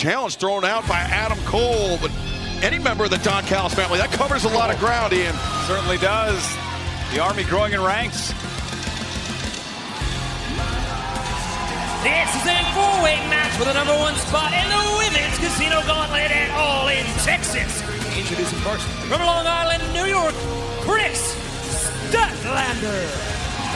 challenge thrown out by Adam Cole, but any member of the Don Callis family, that covers a lot of ground, Ian. Certainly does. The Army growing in ranks. This is a four-way match for the #1 spot in the Women's Casino Gauntlet at All in Texas. Introducing first, from Long Island, New York, Kris Statlander.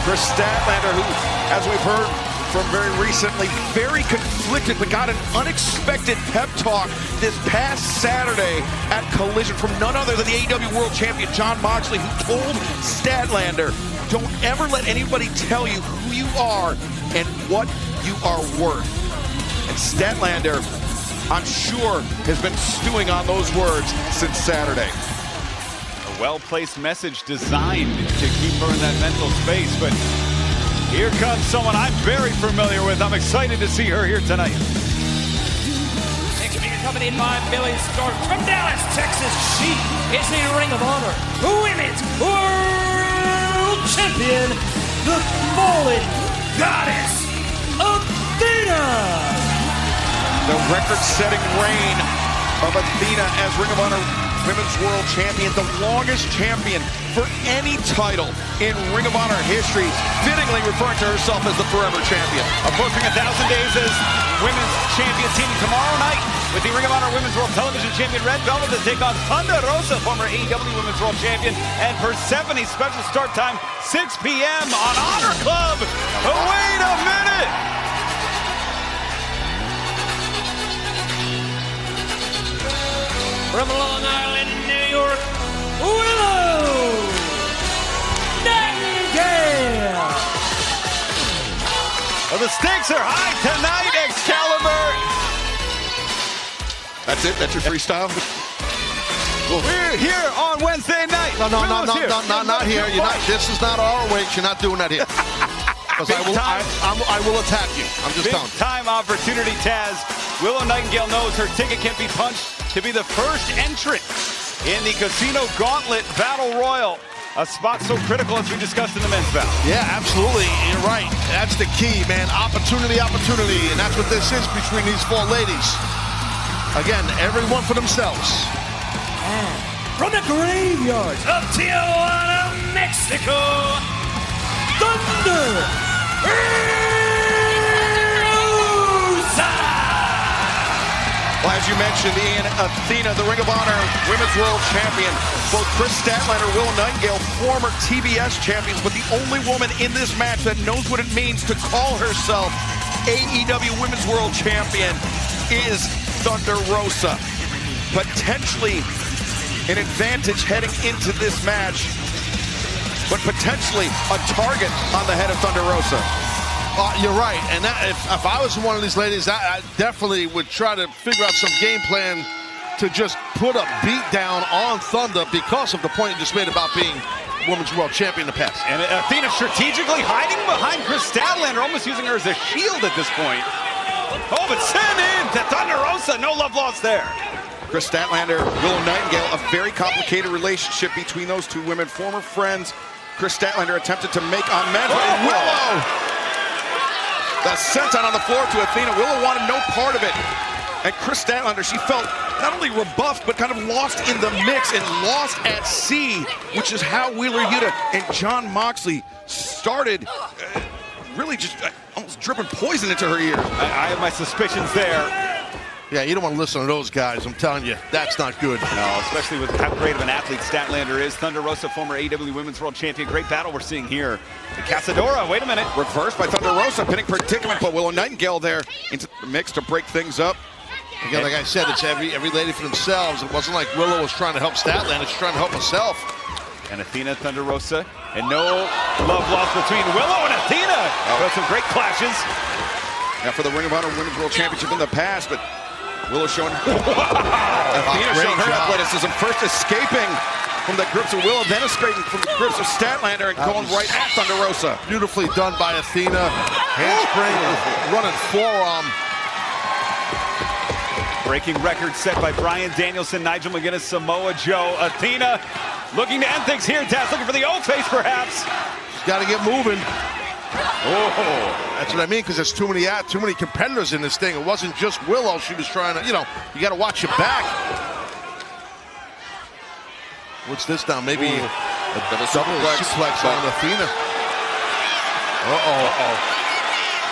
Kris Statlander, who, as we've heard from very recently, very conflicted, but got an unexpected pep talk this past Saturday at Collision from none other than the AEW World Champion, Jon Moxley, who told Statlander, don't ever let anybody tell you who you are and what you are worth. And Statlander, I'm sure, has been stewing on those words since Saturday. A well-placed message designed to keep her in that mental space, but here comes someone I'm very familiar with. I'm excited to see her here tonight. Next being accompanied by Billy Stark from Dallas, Texas. She is the Ring of Honor Women's World Champion, the Fallen Goddess, Athena. The record-setting reign of Athena as Ring of Honor Women's World Champion, the longest champion for any title in Ring of Honor history, fittingly referring to herself as the Forever Champion. Approaching 1,000 days as Women's Champion, teaming tomorrow night with the Ring of Honor Women's World Television Champion Red Velvet to take on Thunder Rosa, former AEW Women's World Champion, and Persephone. Special start time 6 p.m. on Honor Club. But wait a minute! From Long Island, New York, Willow, Nightingale. Well, the stakes are high tonight, Excalibur. That's it? That's your freestyle? We're here on Wednesday night. No, not here. You're not. This is not ROH. You're not doing that here. Because I will attack you. I'm just telling you. Big time opportunity, Taz. Willow Nightingale knows her ticket can't be punched to be the first entrant in the Casino Gauntlet Battle Royal. A spot so critical as we discussed in the men's battle. Yeah, absolutely. You're right. That's the key, man. Opportunity. And that's what this is between these four ladies. Again, everyone for themselves. And from the graveyards of Tijuana, Mexico, Thunder Rosa. Well, as you mentioned, Ian, Athena, the Ring of Honor Women's World Champion. Both Kris Statlander and Willow Nightingale, former TBS champions, but the only woman in this match that knows what it means to call herself AEW Women's World Champion is Thunder Rosa. Potentially an advantage heading into this match, but potentially a target on the head of Thunder Rosa. You're right, and that, if I was one of these ladies, I definitely would try to figure out some game plan to just put a beat down on Thunder because of the point you just made about being Women's World Champion in the past. And Athena strategically hiding behind Kris Statlander, almost using her as a shield at this point. Oh, but send in to Thunder Rosa, no love lost there. Kris Statlander, Willow Nightingale, a very complicated relationship between those two women, former friends. Kris Statlander attempted to make amends. Oh, Willow! The senton on the floor to Athena. Willow wanted no part of it. And Kris Statlander, she felt not only rebuffed, but kind of lost in the mix and lost at sea, which is how Wheeler Yuta and Jon Moxley started really just almost dripping poison into her ears. I have my suspicions there. Yeah, you don't want to listen to those guys. I'm telling you, that's not good. No, especially with how great of an athlete Statlander is. Thunder Rosa, former AEW Women's World Champion. Great battle we're seeing here. The Cazadora, wait a minute. Reversed by Thunder Rosa, pinning predicament, but Willow Nightingale there into the mix to break things up. Again, like I said, it's every lady for themselves. It wasn't like Willow was trying to help Statlander. She's trying to help herself. And Athena, Thunder Rosa, and no love lost between Willow and Athena. But some great clashes. Now for the Ring of Honor Women's World Championship in the past, but Willow showing Athena showing her athleticism, first escaping from the grips of Willow, then escaping from the grips of Statlander and going right at Thunder Rosa. Beautifully done by Athena. Handspring, running forearm. Breaking record set by Bryan Danielson, Nigel McGuinness, Samoa Joe. Athena looking to end things here. Taz looking for the O-face perhaps. She's got to get moving. Oh, that's what I mean, because there's too many competitors in this thing. It wasn't just Willow. She was trying to, you got to watch your back. What's this now? Maybe a double suplex on Athena.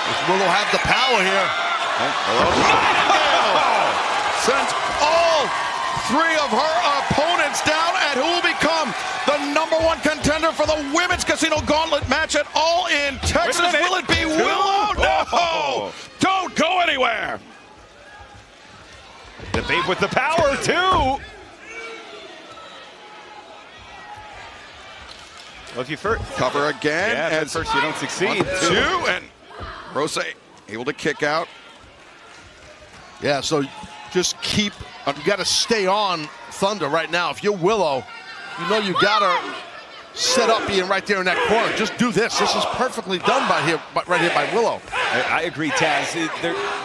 Does Willow have the power here? Sends all three of her opponents down, and who will become the #1 contender for the Women's Casino Gauntlet match at All In Texas? Will it be Willow? No! Don't go anywhere! the babe with the power, too. Well, if you first Cover again. yeah, and at first you don't succeed. 1, 2, and Rosa able to kick out. Yeah, so just keep, you got to stay on Thunder right now. If you're Willow, you got to set up being right there in that corner. Just do this. This is perfectly done right here by Willow. I agree, Taz.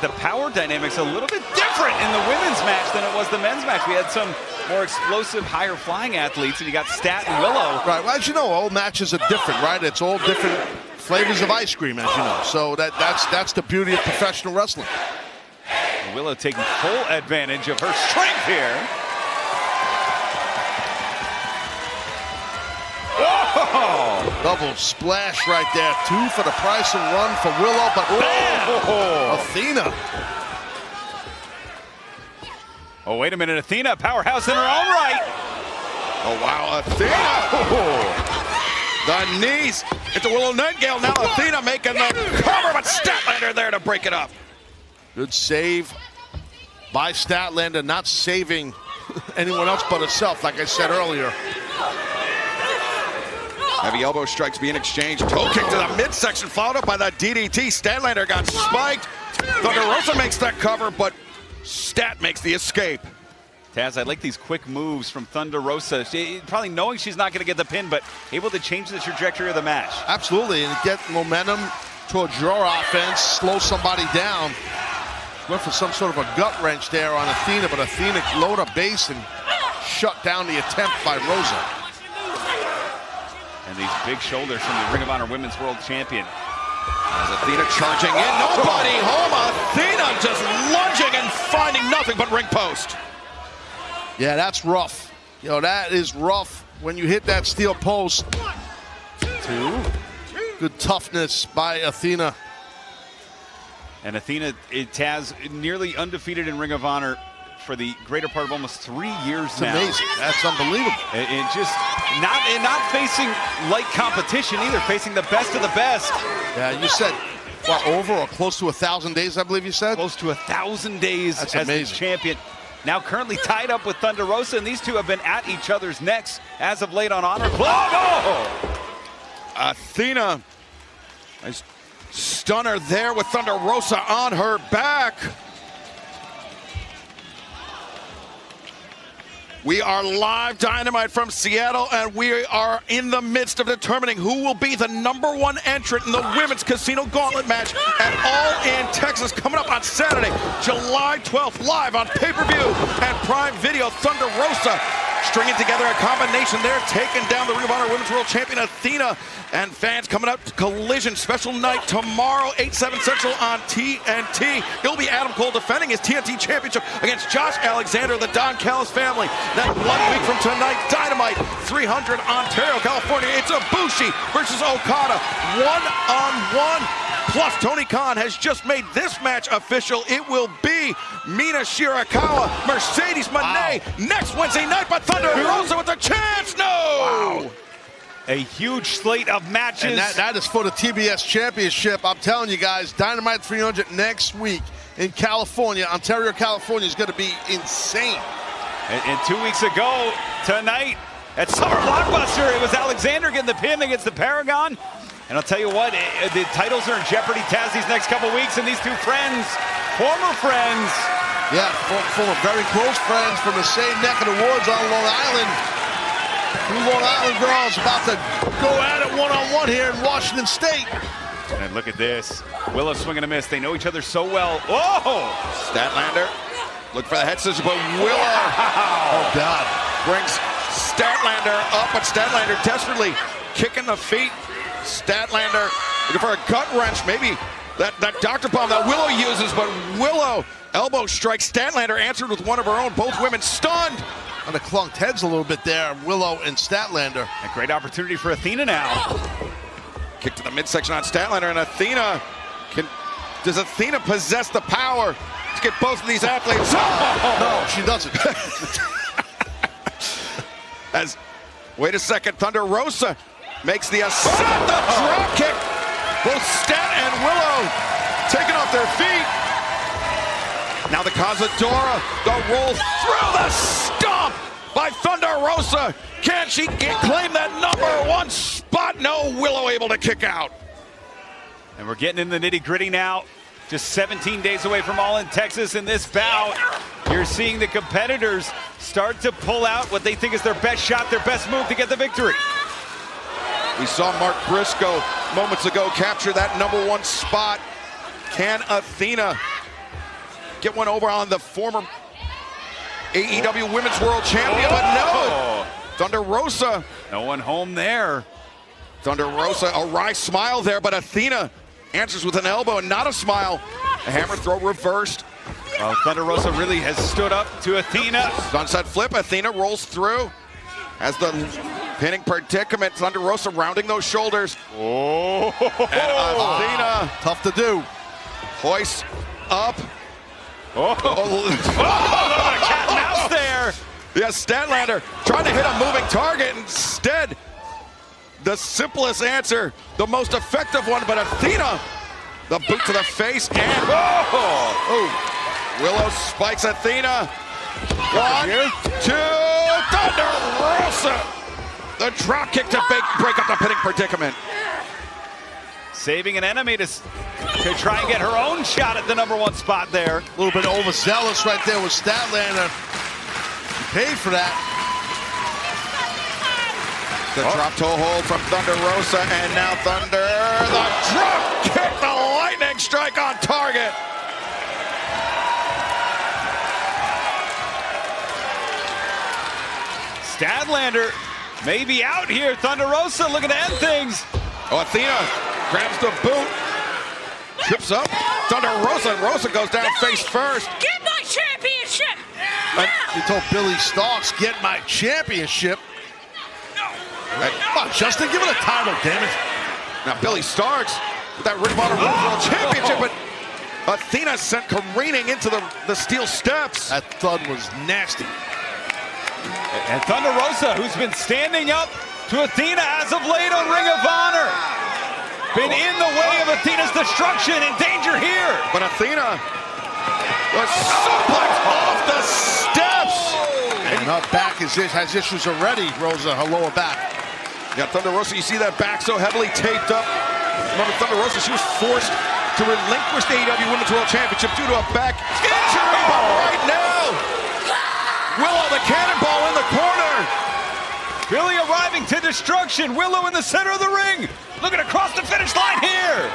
The power dynamic's a little bit different in the women's match than it was the men's match. We had some more explosive, higher flying athletes, and you got Stat and Willow. Right, well, as you know, all matches are different, right? It's all different flavors of ice cream, as you know. So that's the beauty of professional wrestling. Willow taking full advantage of her strength here. Whoa! Double splash right there. 2 for the price and run for Willow, but Athena. Oh, wait a minute. Athena, powerhouse in her own right. Oh, wow, Athena. The knees into Willow Nightingale. Now Athena making the cover, but Statlander there to break it up. Good save by Statlander, not saving anyone else but herself, like I said earlier. Heavy elbow strikes being exchanged. Toe kick to the midsection, followed up by the DDT. Statlander got spiked. Thunder Rosa makes that cover, but Stat makes the escape. Taz, I like these quick moves from Thunder Rosa. She, probably knowing she's not going to get the pin, but able to change the trajectory of the match. Absolutely, and get momentum towards your offense, slow somebody down. Went for some sort of a gut wrench there on Athena, but Athena lowered her base and shut down the attempt by Rosa. And these big shoulders from the Ring of Honor Women's World Champion. As Athena charging in, nobody home. Athena just lunging and finding nothing but ring post. Yeah, that's rough. That is rough when you hit that steel post. 2. Good toughness by Athena. And Athena, Taz, nearly undefeated in Ring of Honor for the greater part of almost 3 years It's now. amazing. That's unbelievable. And just not facing light competition either, facing the best of the best. Yeah, you said, what, over or close to 1,000 days, I believe you said? Close to 1,000 days That's as amazing. the champion. Now currently tied up with Thunder Rosa, and these two have been at each other's necks as of late on Honor Club. Oh! Athena, nice stunner there with Thunder Rosa on her back. We are live Dynamite from Seattle, and we are in the midst of determining who will be the #1 entrant in the Women's Casino Gauntlet match at All In Texas, coming up on Saturday, July 12th, live on pay-per-view and Prime Video. Thunder Rosa stringing together a combination there, taking down the Ring of Honor Women's World Champion Athena. And fans coming up to Collision, special night tomorrow, 8/7 Central on TNT. It'll be Adam Cole defending his TNT Championship against Josh Alexander, the Don Callis family. Then 1 week from tonight, Dynamite, 300 Ontario, California. It's Ibushi versus Okada, 1-on-1. Plus, Tony Khan has just made this match official. It will be Mina Shirakawa, Mercedes Moné next Wednesday night, but Thunder Rosa with a chance. No! Wow. A huge slate of matches. And that is for the TBS Championship. I'm telling you guys, Dynamite 300 next week in California. Ontario, California is going to be insane. And 2 weeks ago, tonight, at Summer Blockbuster, it was Alexander getting the pin against the Paragon. And I'll tell you what, the titles are in jeopardy, Taz, these next couple weeks, and these two friends, former friends. Yeah, former very close friends from the same neck of the woods on Long Island. Two Long Island girls about to go at it one-on-one here in Washington State. And look at this. Willow swing and a miss. They know each other so well. Oh! Statlander, look for the head scissors, but Willow, Oh, God. brings Statlander up, but Statlander desperately kicking the feet. Statlander Looking for a gut wrench, maybe that Dr. Bomb that Willow uses, but Willow elbow strike. Statlander answered with one of her own. Both women stunned. And the clunked heads a little bit there, Willow and Statlander. A great opportunity for Athena now. Kick to the midsection on Statlander, and Athena does Athena possess the power to get both of these athletes? No, she doesn't. Wait a second, Thunder Rosa makes the ascent, the drop kick. Both Stat and Willow taken off their feet. Now the Cazadora, the roll through the stomp by Thunder Rosa. Can she claim that #1 spot? No, Willow able to kick out. And we're getting in the nitty-gritty now. Just 17 days away from All in Texas. In this bout, you're seeing the competitors start to pull out what they think is their best shot, their best move to get the victory. We saw Mark Briscoe moments ago capture that #1 spot. Can Athena get one over on the former AEW Women's World Champion? But no! Thunder Rosa. No one home there. Thunder Rosa, a wry smile there, but Athena answers with an elbow and not a smile. A hammer throw reversed. Well, Thunder Rosa really has stood up to Athena. Sunset flip, Athena rolls through. As the pinning predicament, Thunder Rosa rounding those shoulders. Oh! And Athena Tough to do. hoists up. Oh! A cat and mouse there. Yes, Statlander trying to hit a moving target. Instead, the simplest answer, the most effective one, but Athena, the boot to the face, and Willow spikes Athena. 1, 2, Thunder Rosa. The drop kick to break up the pinning predicament. Saving an enemy to try and get her own shot at the #1 spot there. A little bit overzealous right there with Statlander. He paid for that. The drop toe hold from Thunder Rosa, and now Thunder, the drop kick, the lightning strike on target. Statlander may be out here. Thunder Rosa looking to end things. Oh, Athena grabs the boot, trips up. Thunder Rosa, and Rosa goes down face first. Get my championship! She told Billy Starks, get my championship. Come on, Justin, give it a title, damn it. Now Billy Starks with that Ring of Honor World Championship, but Athena sent careening into the steel steps. That thud was nasty. And Thunder Rosa, who's been standing up to Athena as of late on Ring of Honor. Been in the way of Athena's destruction, in danger here. But Athena was suplex off the steps. And her back has issues already, Rosa, her lower back. Yeah, Thunder Rosa, you see that back so heavily taped up. Remember, Thunder Rosa, she was forced to relinquish the AEW Women's World Championship due to a back injury. But right now, Willow, the cannonball in the corner. Billy arriving to destruction. Willow in the center of the ring. Looking across the finish line here.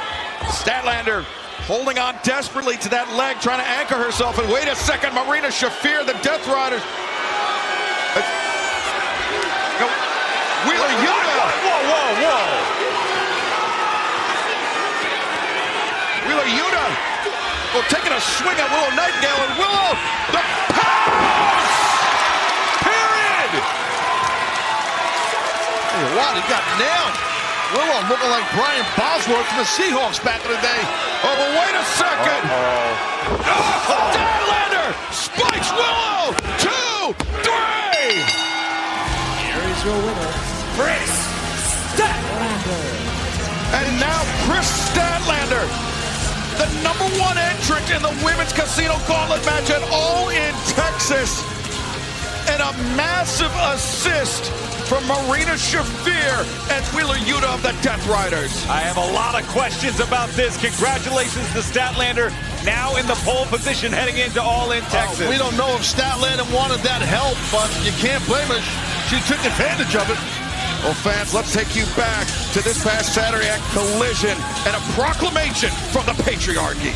Statlander Holding on desperately to that leg, trying to anchor herself. And wait a second, Marina Shafir, the Death Riders. Wheeler Yuta. Whoa. Wheeler Yuta. Well, taking a swing at Willow Nightingale, and Willow, the pounce! Period! Hey, wow, he got nailed. Willow looking like Brian Bosworth from the Seahawks back in the day. Oh, but wait a second. Statlander spikes Willow. 2, 3. Here is your winner, Kris Statlander. And now Kris Statlander, the #1 entrant in the Women's Casino Gauntlet match at All in Texas. And a massive assist from Marina Shafir and Wheeler Yuta of the Death Riders. I have a lot of questions about this. Congratulations to Statlander, now in the pole position heading into All in Texas. We don't know if Statlander wanted that help, but you can't blame her. She took advantage of it. Well, fans, let's take you back to this past Saturday at Collision and a proclamation from the Patriarchy.